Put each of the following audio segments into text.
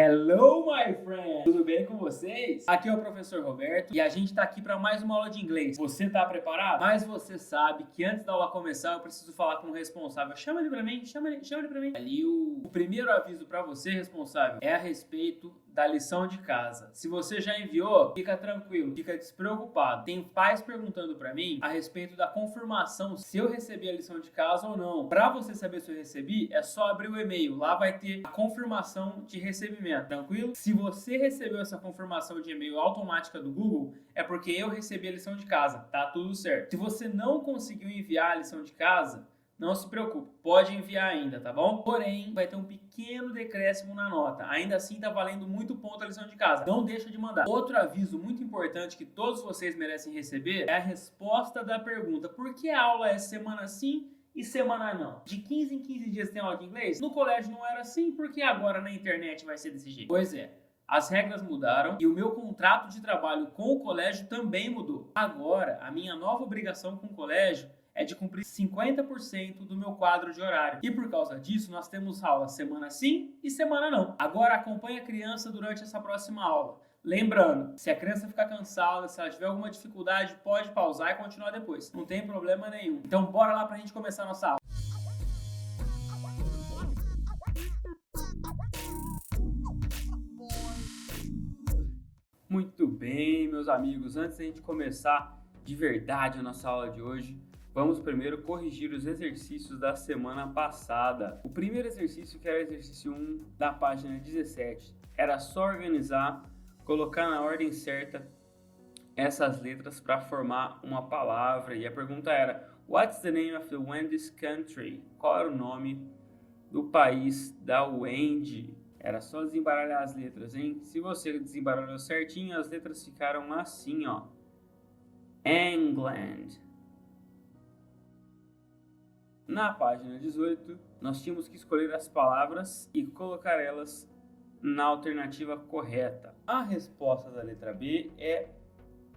Hello, my friend! Tudo bem com vocês? Aqui é o professor Roberto e a gente tá aqui para mais uma aula de inglês. Você tá preparado? Mas você sabe que antes da aula começar eu preciso falar com o responsável. Chama ele pra mim, chama ele pra mim. Ali o primeiro aviso para você, responsável, é a respeito da lição de casa. Se você já enviou, fica tranquilo, fica despreocupado. Tem pais perguntando para mim a respeito da confirmação se eu recebi a lição de casa ou não. Para você saber se eu recebi, é só abrir o e-mail. Lá vai ter a confirmação de recebimento, tranquilo? Se você recebeu essa confirmação de e-mail automática do Google, é porque eu recebi a lição de casa, tá tudo certo. Se você não conseguiu enviar a lição de casa, não se preocupe, pode enviar ainda, tá bom? Porém, vai ter um pequeno decréscimo na nota. Ainda assim, tá valendo muito ponto a lição de casa. Não deixa de mandar. Outro aviso muito importante que todos vocês merecem receber é a resposta da pergunta: por que a aula é semana sim e semana não? De 15 em 15 dias tem aula de inglês? No colégio não era assim, por que agora na internet vai ser desse jeito? Pois é. As regras mudaram e o meu contrato de trabalho com o colégio também mudou. Agora, a minha nova obrigação com o colégio é de cumprir 50% do meu quadro de horário. E por causa disso, nós temos aula semana sim e semana não. Agora acompanhe a criança durante essa próxima aula. Lembrando, se a criança ficar cansada, se ela tiver alguma dificuldade, pode pausar e continuar depois. Não tem problema nenhum. Então bora lá pra gente começar a nossa aula. Muito bem, meus amigos. Antes da gente começar de verdade a nossa aula de hoje, vamos primeiro corrigir os exercícios da semana passada. O primeiro exercício, que era o exercício 1 da página 17, era só organizar, colocar na ordem certa essas letras para formar uma palavra. E a pergunta era: What's the name of the Wendy's country? Qual era o nome do país da Wendy? Era só desembaralhar as letras, hein? Se você desembaralhou certinho, as letras ficaram assim, ó. England. Na página 18, nós tínhamos que escolher as palavras e colocar elas na alternativa correta. A resposta da letra B é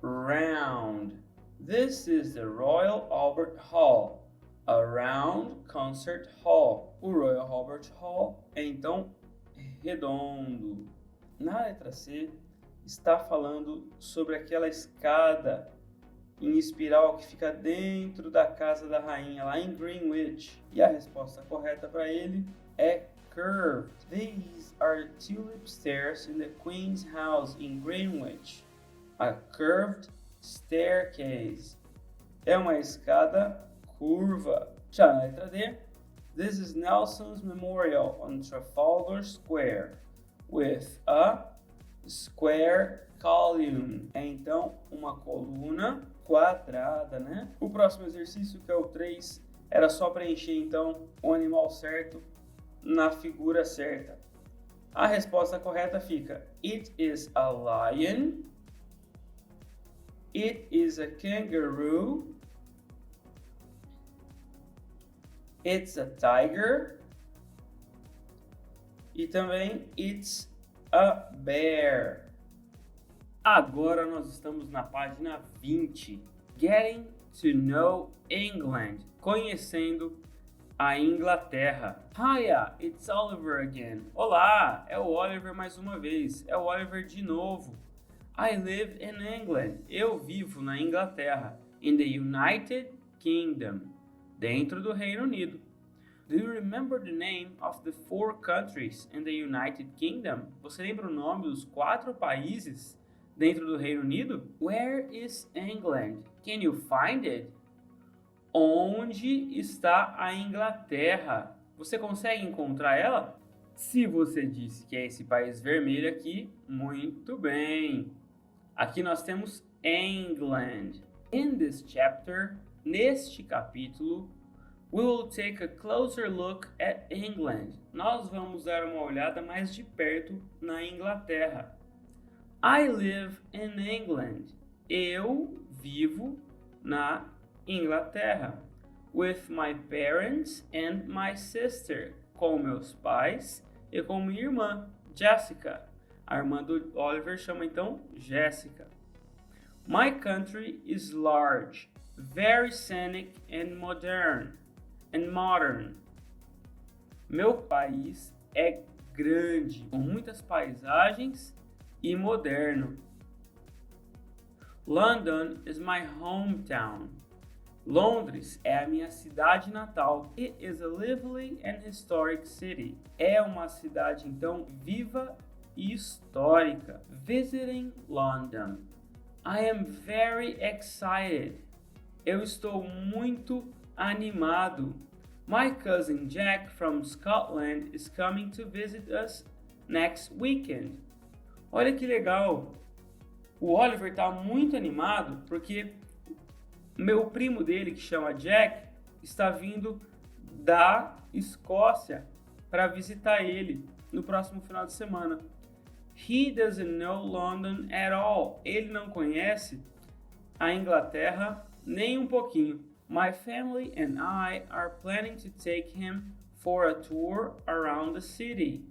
round. This is the Royal Albert Hall, a round concert hall. O Royal Albert Hall é então redondo. Na letra C, está falando sobre aquela escada em espiral que fica dentro da casa da rainha, lá em Greenwich. E a resposta correta para ele é curved. These are tulip stairs in the Queen's house in Greenwich. A curved staircase. É uma escada curva. Já na letra D, this is Nelson's Memorial on Trafalgar Square with a square column. É então uma coluna quadrada, né? O próximo exercício, que é o 3, era só preencher então o animal certo na figura certa. A resposta correta fica: It is a lion, it is a kangaroo, it's a tiger e também it's a bear. Agora nós estamos na página 20. Getting to know England. Conhecendo a Inglaterra. Hiya, it's Oliver again. Olá, é o Oliver mais uma vez. É o Oliver de novo. I live in England. Eu vivo na Inglaterra. In the United Kingdom. Dentro do Reino Unido. Do you remember the name of the 4 countries in the United Kingdom? Você lembra o nome dos 4 países dentro do Reino Unido? Where is England? Can you find it? Onde está a Inglaterra? Você consegue encontrar ela? Se você disse que é esse país vermelho aqui, muito bem. Aqui nós temos England. In this chapter, neste capítulo, we will take a closer look at England. Nós vamos dar uma olhada mais de perto na Inglaterra. I live in England. Eu vivo na Inglaterra. With my parents and my sister. Com meus pais e com minha irmã, Jessica. A irmã do Oliver chama então Jessica. My country is large, very scenic and modern. Meu país é grande, com muitas paisagens e moderno. London is my hometown. Londres é a minha cidade natal. It is a lively and historic city. É uma cidade, então, viva e histórica. Visiting London. I am very excited. Eu estou muito animado. My cousin Jack from Scotland is coming to visit us next weekend. Olha que legal. O Oliver está muito animado porque meu primo dele, que chama Jack, está vindo da Escócia para visitar ele no próximo final de semana. He doesn't know London at all. Ele não conhece a Inglaterra nem um pouquinho. My family and I are planning to take him for a tour around the city.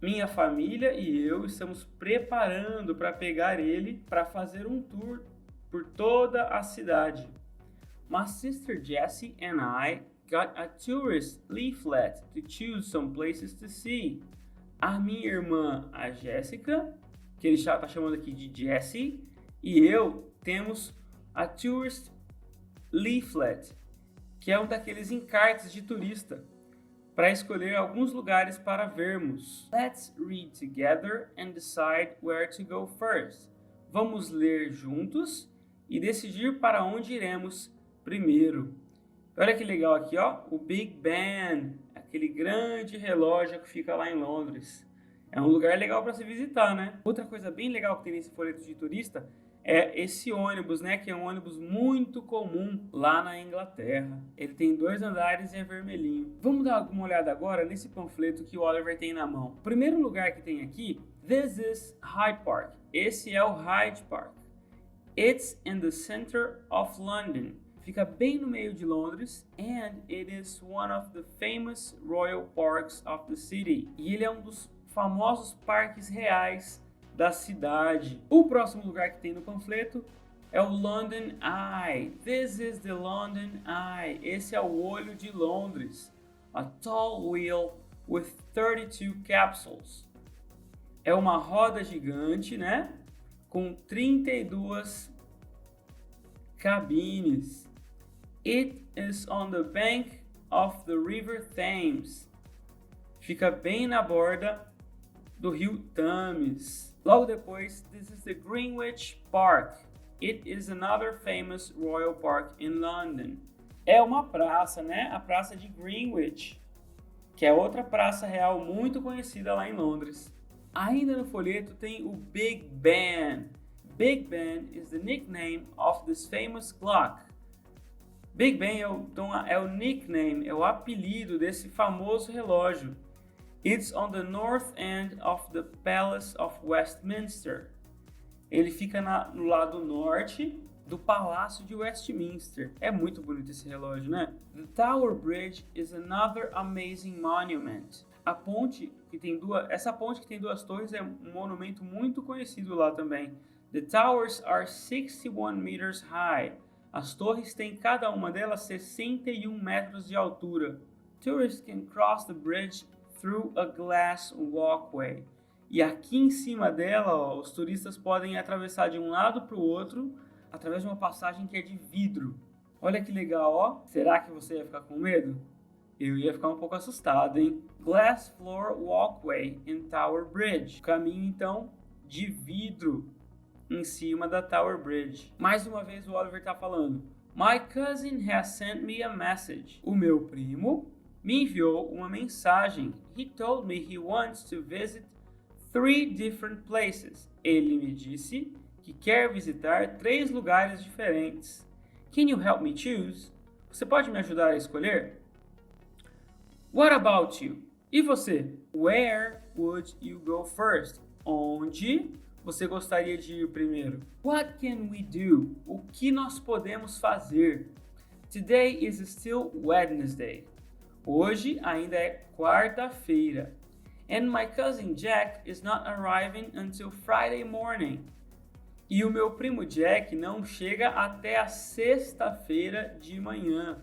Minha família e eu estamos preparando para pegar ele para fazer um tour por toda a cidade. My sister Jessie and I got a tourist leaflet to choose some places to see. A minha irmã, a Jéssica, que ele está chamando aqui de Jessie, e eu temos a tourist leaflet, que é um daqueles encartes de turista, para escolher alguns lugares para vermos. Let's read together and decide where to go first. Vamos ler juntos e decidir para onde iremos primeiro. Olha que legal aqui, ó, o Big Ben, aquele grande relógio que fica lá em Londres. É um lugar legal para se visitar, né? Outra coisa bem legal que tem nesse folheto de turista é esse ônibus, né? Que é um ônibus muito comum lá na Inglaterra. Ele tem 2 andares e é vermelhinho. Vamos dar uma olhada agora nesse panfleto que o Oliver tem na mão. O primeiro lugar que tem aqui, This is Hyde Park. Esse é o Hyde Park. It's in the center of London. Fica bem no meio de Londres, and it is one of the famous royal parks of the city. E ele é um dos famosos parques reais da cidade. O próximo lugar que tem no panfleto é o London Eye. This is the London Eye. Esse é o olho de Londres. A tall wheel with 32 capsules. É uma roda gigante, né? Com 32 cabines. It is on the bank of the River Thames. Fica bem na borda do rio Thames. Logo depois, this is the Greenwich Park. It is another famous royal park in London. É uma praça, né? A praça de Greenwich, que é outra praça real muito conhecida lá em Londres. Ainda no folheto tem o Big Ben. Big Ben is the nickname of this famous clock. Big Ben é o nickname, é o apelido desse famoso relógio. It's on the north end of the Palace of Westminster. Ele fica no lado norte do Palácio de Westminster. É muito bonito esse relógio, né? The Tower Bridge is another amazing monument. A ponte que tem essa ponte que tem 2 torres é um monumento muito conhecido lá também. The towers are 61 meters high. As torres têm cada uma delas 61 metros de altura. Tourists can cross the bridge through a glass walkway. E aqui em cima dela, ó, os turistas podem atravessar de um lado para o outro através de uma passagem que é de vidro. Olha que legal, ó. Será que você ia ficar com medo? Eu ia ficar um pouco assustado, hein? Glass floor walkway in Tower Bridge. Caminho, então, de vidro em cima da Tower Bridge. Mais uma vez o Oliver está falando. My cousin has sent me a message. O meu primo me enviou uma mensagem. He told me he wants to visit 3 different places. Ele me disse que quer visitar 3 lugares diferentes. Can you help me choose? Você pode me ajudar a escolher? What about you? E você? Where would you go first? Onde você gostaria de ir primeiro? What can we do? O que nós podemos fazer? Today is still Wednesday. Hoje ainda é quarta-feira. And my cousin Jack is not arriving until Friday morning. E o meu primo Jack não chega até a sexta-feira de manhã.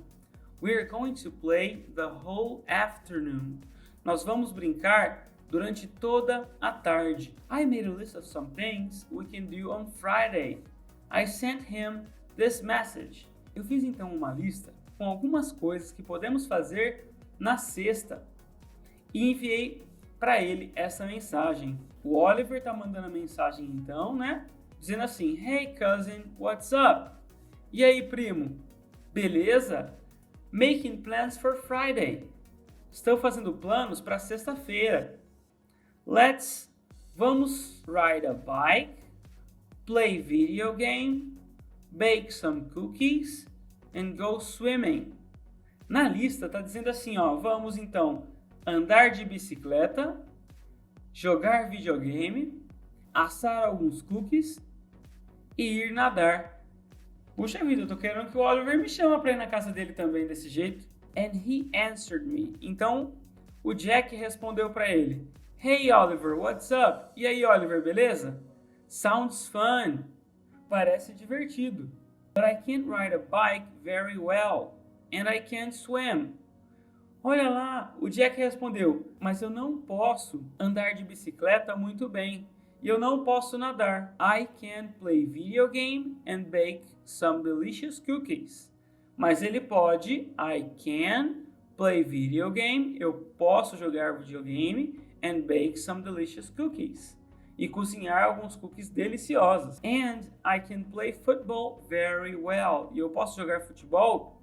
We're going to play the whole afternoon. Nós vamos brincar durante toda a tarde. I made a list of some things we can do on Friday. I sent him this message. Eu fiz então uma lista com algumas coisas que podemos fazer na sexta e enviei para ele essa mensagem. O Oliver tá mandando a mensagem então, né? Dizendo assim: Hey cousin, what's up? E aí, primo? Beleza? Making plans for Friday. Estou fazendo planos para sexta-feira. Vamos ride a bike, play video game, bake some cookies and go swimming. Na lista tá dizendo assim, ó, vamos então andar de bicicleta, jogar videogame, assar alguns cookies e ir nadar. Puxa vida, eu tô querendo que o Oliver me chama pra ir na casa dele também desse jeito. And he answered me. Então, o Jack respondeu pra ele. Hey Oliver, what's up? E aí Oliver, beleza? Sounds fun. Parece divertido. But I can't ride a bike very well. And I can't swim. Olha lá, o Jack respondeu, mas eu não posso andar de bicicleta muito bem. E eu não posso nadar. I can play video game and bake some delicious cookies. Mas ele pode, I can play video game, eu posso jogar videogame and bake some delicious cookies. E cozinhar alguns cookies deliciosos. And I can play football very well. E eu posso jogar futebol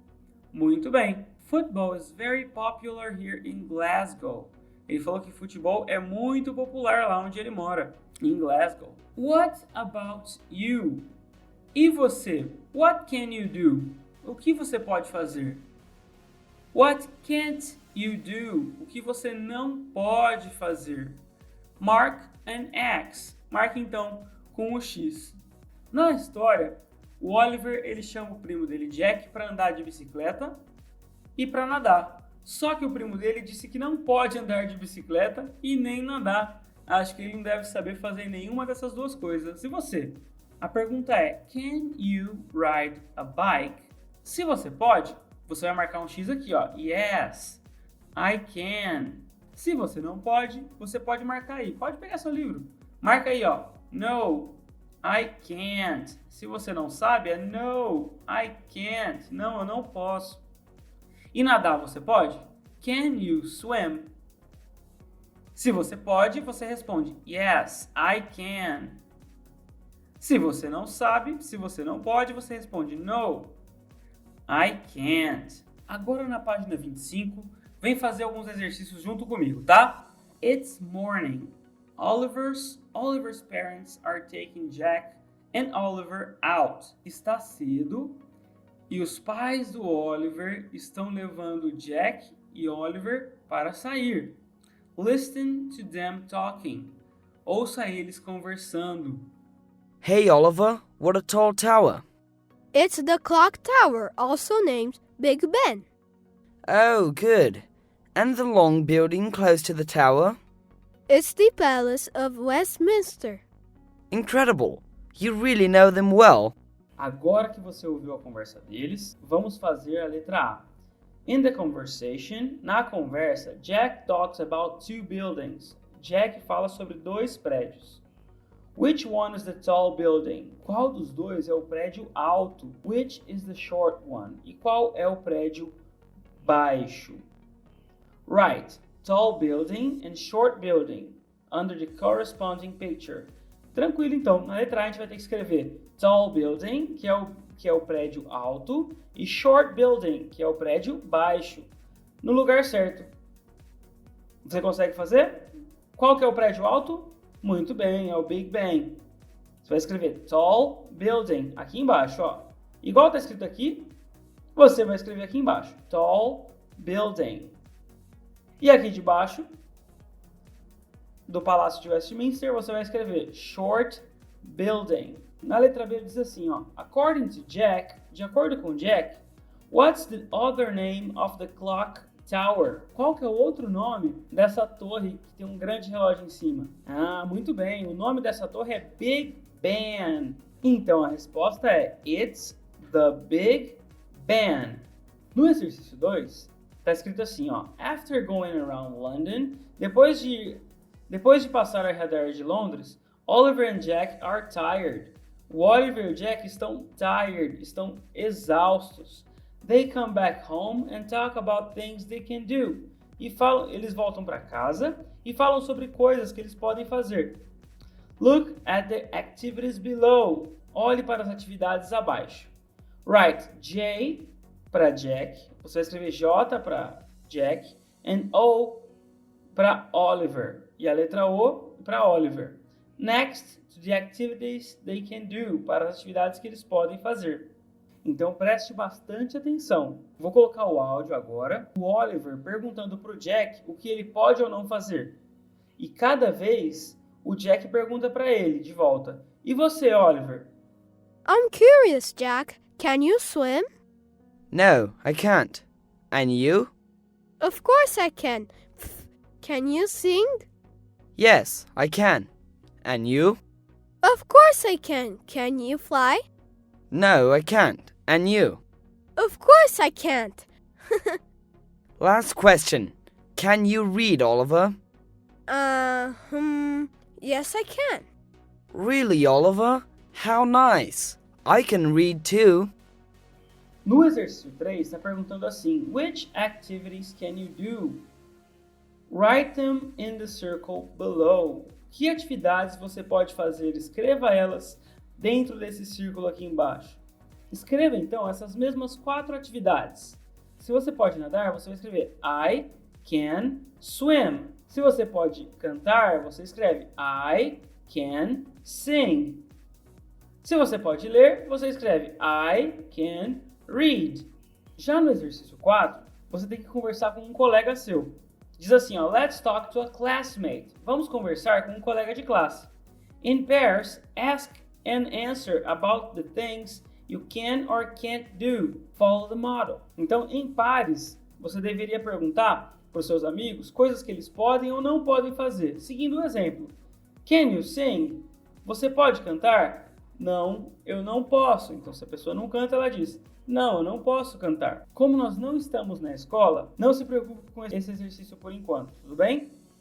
muito bem. Football is very popular here in Glasgow. Ele falou que futebol é muito popular lá onde ele mora, em Glasgow. What about you? E você? What can you do? O que você pode fazer? What can't you do? O que você não pode fazer? Mark an X. Marque então com o X. Na história, o Oliver ele chama o primo dele Jack para andar de bicicleta e para nadar. Só que o primo dele disse que não pode andar de bicicleta e nem nadar. Acho que ele não deve saber fazer nenhuma dessas duas coisas. E você? A pergunta é, can you ride a bike? Se você pode, você vai marcar um X aqui, ó. Yes, I can. Se você não pode, você pode marcar aí. Pode pegar seu livro. Marca aí, ó. No, I can't. Se você não sabe, é no, I can't. Não, eu não posso. E nadar você pode? Can you swim? Se você pode, você responde yes, I can. Se você não sabe, se você não pode, você responde no, I can't. Agora na página 25, vem fazer alguns exercícios junto comigo, tá? It's morning. Oliver's parents are taking Jack and Oliver out. Está cedo e os pais do Oliver estão levando Jack e Oliver para sair. Listen to them talking. Ouça eles conversando. Hey Oliver, what a tall tower. It's the clock tower, also named Big Ben. Oh, good. And the long building close to the tower? It's the Palace of Westminster. Incredible. You really know them well. Agora que você ouviu a conversa deles, vamos fazer a letra A. In the conversation, na conversa, Jack talks about two buildings. Jack fala sobre dois prédios. Which one is the tall building? Qual dos dois é o prédio alto? Which is the short one? E qual é o prédio baixo? Write tall building and short building under the corresponding picture. Tranquilo, então. Na letra A a gente vai ter que escrever tall building, que é o prédio alto, e short building, que é o prédio baixo, no lugar certo. Você consegue fazer? Qual que é o prédio alto? Muito bem, é o Big Ben. Você vai escrever tall building aqui embaixo, ó. Igual está escrito aqui, você vai escrever aqui embaixo, tall building. E aqui de baixo, do Palácio de Westminster, você vai escrever short building. Na letra B diz assim, ó, according to Jack, de acordo com Jack, what's the other name of the clock tower? Qual que é o outro nome dessa torre que tem um grande relógio em cima? Ah, muito bem, o nome dessa torre é Big Ben. Então a resposta é It's the Big Ben. No exercício 2, está escrito assim, ó, after going around London, depois de Depois de passar ao redor de Londres, Oliver and Jack are tired. O Oliver e o Jack estão tired, estão exaustos. They come back home and talk about things they can do. Eles voltam para casa e falam sobre coisas que eles podem fazer. Look at the activities below. Olhe para as atividades abaixo. Write J para Jack. Você vai escrever J para Jack and O para Oliver. E a letra O para Oliver. Next to the activities they can do. Para as atividades que eles podem fazer. Então preste bastante atenção. Vou colocar o áudio agora. O Oliver perguntando para o Jack o que ele pode ou não fazer. E cada vez o Jack pergunta para ele de volta. E você, Oliver? I'm curious, Jack. Can you swim? No, I can't. And you? Of course I can. Can you sing? Yes, I can. And you? Of course I can. Can you fly? No, I can't. And you? Of course I can't. Last question. Can you read, Oliver? Yes I can. Really, Oliver? How nice. I can read too. No exercício 3, está perguntando assim: Which activities can you do? Write them in the circle below. Que atividades você pode fazer? Escreva elas dentro desse círculo aqui embaixo. Escreva então essas mesmas 4 atividades. Se você pode nadar, você vai escrever I can swim. Se você pode cantar, você escreve I can sing. Se você pode ler, você escreve I can read. Já no exercício 4, você tem que conversar com um colega seu. Diz assim, ó, let's talk to a classmate. Vamos conversar com um colega de classe. In pairs, ask and answer about the things you can or can't do. Follow the model. Então, em pares, você deveria perguntar para os seus amigos coisas que eles podem ou não podem fazer. Seguindo o exemplo. Can you sing? Você pode cantar? Não, eu não posso. Então, se a pessoa não canta, ela diz, não, eu não posso cantar. Como nós não estamos na escola, não se preocupe com esse exercício por enquanto, tudo bem?